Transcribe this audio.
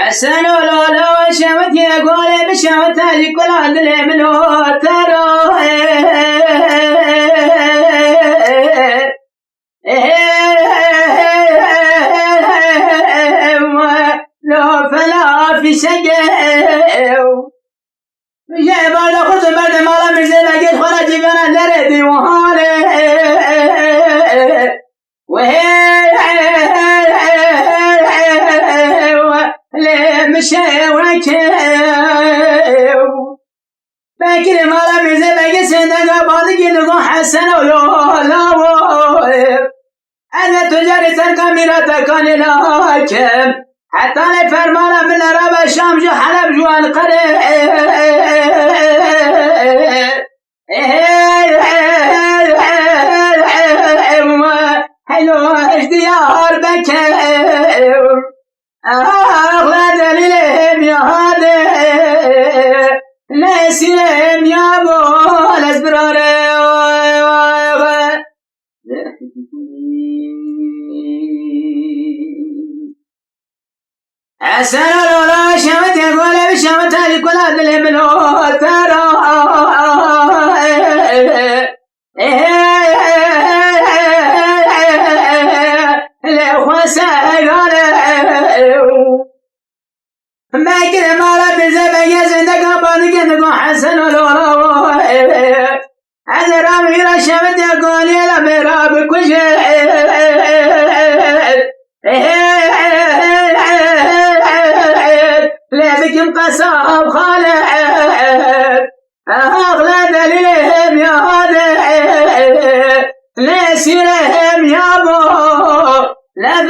حسن ولولا شمت يقول بشمت كل عدل منو ترى لو فلا في سجل جاي بعد خذ بعد ما لا مزين لقيت خرج انا لردي وهاني مشي وكيو باكر ما لا مزين باقي سندق بالقي نقول حسن ولولا انا تجاري الكاميرا تكون لكم حتى لفرمانا من ربا الشام جو حلب جو القريب حلو اشديار بكير اغلى دليلهم يا هادي نسيهم يا ابو الاسبراري حسن ولولا شمت يقول بشمت كل عدل منو ترى الاخوة سيقالوا ما كده ما رب زبق يزندق بانك نقول حسن ولولا هذا رامي لا شمت يقول يا مراب كل لابكم قصاب خالد أغلى دليلهم يا هذا ليس لهم يا ابو لا